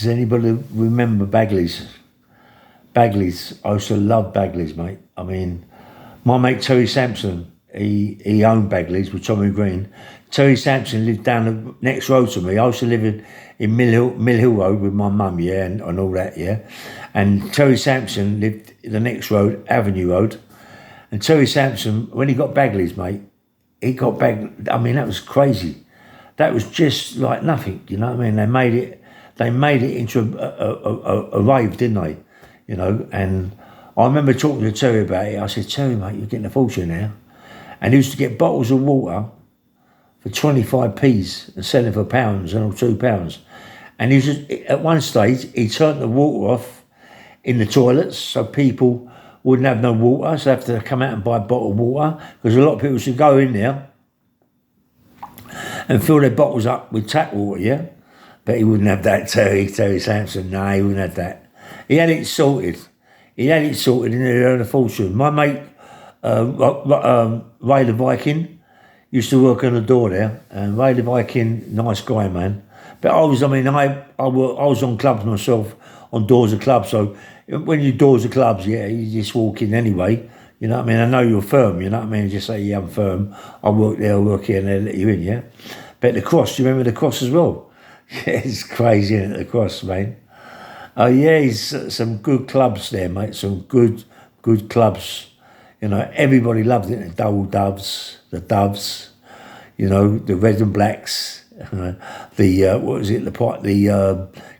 Does anybody remember Bagleys? Bagleys. I used to love Bagleys, mate. I mean, my mate Terry Sampson, he owned Bagleys with Tommy Green. Terry Sampson lived down the next road to me. I used to live in Mill Hill Road with my mum, yeah, and all that, yeah. And Terry Sampson lived the next road, Avenue Road. And Terry Sampson, when he got Bagleys, mate, he got I mean, that was crazy. That was just like nothing, you know what I mean? They made it into a rave, didn't they? You know, and I remember talking to Terry about it. I said, Terry, mate, you're getting a fortune now. And he used to get bottles of water for 25p's and selling for pounds and £2. And he was at one stage, he turned the water off in the toilets so people wouldn't have no water, so they have to come out and buy a bottle of water, because a lot of people should go in there and fill their bottles up with tap water, yeah? But he wouldn't have that, Terry Sampson. No, he wouldn't have that. He had it sorted. And he earned a fortune. My mate, Ray the Viking, used to work on the door there. And Ray the Viking, nice guy, man. But I was on clubs myself, on doors of clubs. So when you doors of clubs, yeah, you just walk in anyway. You know what I mean? I know you're firm, you know what I mean? Just say, yeah, I'm firm. I work there, I work here, and they let you in, yeah? But the Cross, do you remember the Cross as well? Yeah, it's crazy, isn't it, the Cross, man? Oh, yeah, he's some good clubs there, mate. Some good clubs. You know, everybody loved it. The Double Doves, the Doves, you know, the Red and Blacks, the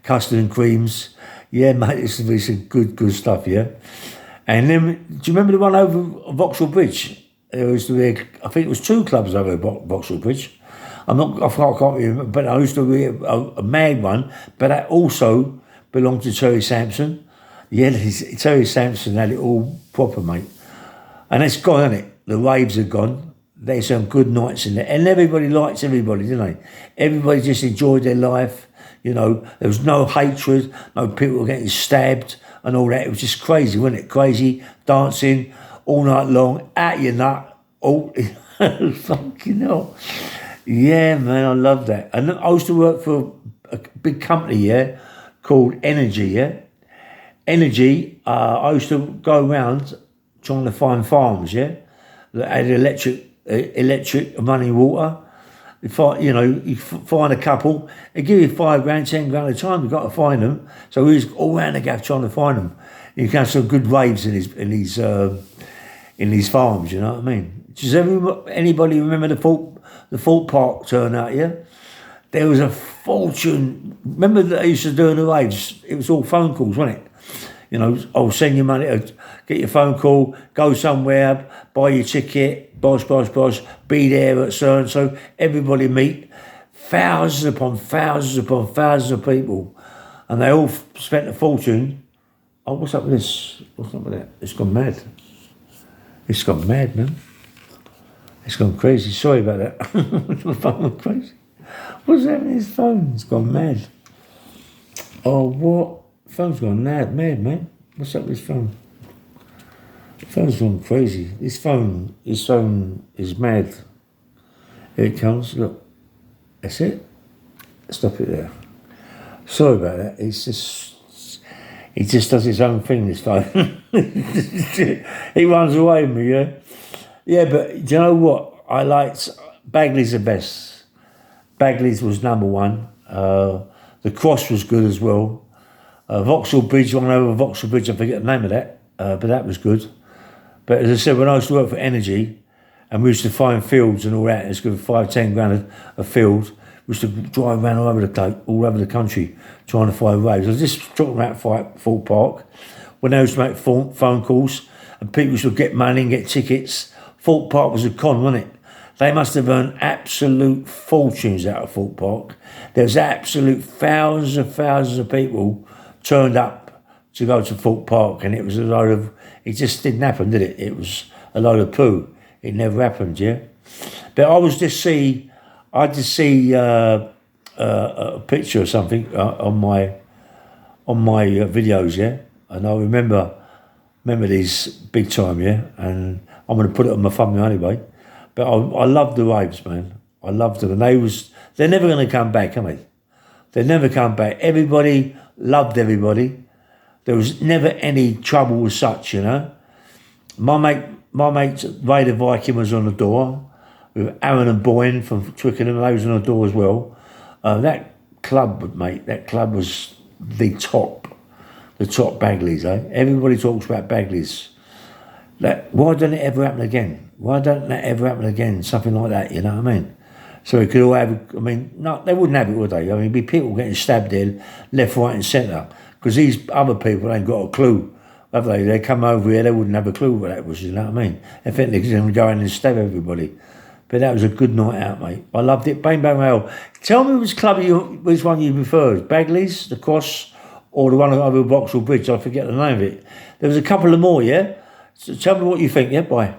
custard and creams. Yeah, mate, it's some good stuff, yeah? And then, do you remember the one over Vauxhall Bridge? There was I think it was 2 clubs over Vauxhall Bridge. I can't remember, but I used to be a mad one, but that also belonged to Terry Sampson. Yeah, Terry Sampson had it all proper, mate. And it's gone, isn't it? The raves are gone. There's some good nights in there. And everybody likes everybody, didn't they? Everybody just enjoyed their life. You know, there was no hatred, no people were getting stabbed and all that. It was just crazy, wasn't it? Crazy, dancing all night long, at your nut, all fucking hell. Yeah, man, I love that. And I used to work for a big company, yeah, called Energy, yeah. Energy, I used to go around trying to find farms, yeah, that had electric running water. You find a couple, they give you £5, £10 a time. You've got to find them. So we was all around the gaff trying to find them. You can have some good raves in these farms. You know what I mean? Does anybody remember the Fort Park turnout? Yeah, there was a fortune. Remember that they used to do in the raves? It was all phone calls, wasn't it? You know, I'll send you money, get your phone call, go somewhere, buy your ticket, bosh, be there at so-and-so, everybody meet, thousands upon thousands of people, and they all spent a fortune. Oh, what's up with this? What's up with that? It's gone mad. It's gone mad, man. It's gone crazy. Sorry about that. My phone went crazy. What's happening with his phone? It's gone mad. Oh, what? Phone's gone mad, man. What's up with his phone? Phone's gone crazy. His phone is mad. Here it comes. Look, that's it. Stop it there. Sorry about that. He just does his own thing. This phone. He runs away with me. Yeah. Yeah, but do you know what? I liked Bagleys the best. Bagleys was number one. The Cross was good as well. Vauxhall Bridge, one over Vauxhall Bridge, I forget the name of that, but that was good. But as I said, when I used to work for Energy, and we used to find fields and all that, it's good for £5-10 a field. We used to drive around all over the country trying to find raves. I was just talking about Fort Park, when they used to make phone calls, and people used to get money and get tickets. Fort Park was a con, wasn't it? They must have earned absolute fortunes out of Fort Park. There was absolute thousands of people turned up to go to Fort Park, and it was it just didn't happen, did it? It was a load of poo. It never happened, yeah? But I just see a picture or something on my videos, yeah? And I remember these big time, yeah? And I'm going to put it on my thumbnail anyway. But I love the raves, man. I loved them. And they're never going to come back, are they? They never come back. Everybody loved everybody. There was never any trouble as such, you know. My mate Ray the Viking was on the door, with Aaron and Boyne from Twickenham, they was on the door as well. That club, mate, that club was the top Bagleys, eh? Everybody talks about Bagleys. Why don't it ever happen again? Why don't that ever happen again? Something like that, you know what I mean? So we could all have, I mean, no, they wouldn't have it, would they? I mean, be people getting stabbed there, left, right and centre. Because these other people ain't got a clue, have they? They come over here, they wouldn't have a clue what that was, you know what I mean? In fact, they could go in and stab everybody. But that was a good night out, mate. I loved it. Bang, bang, well. Tell me which one you preferred. Bagleys, the Cross, or the one over Vauxhall Bridge. I forget the name of it. There was a couple of more, yeah? So tell me what you think, yeah? Bye.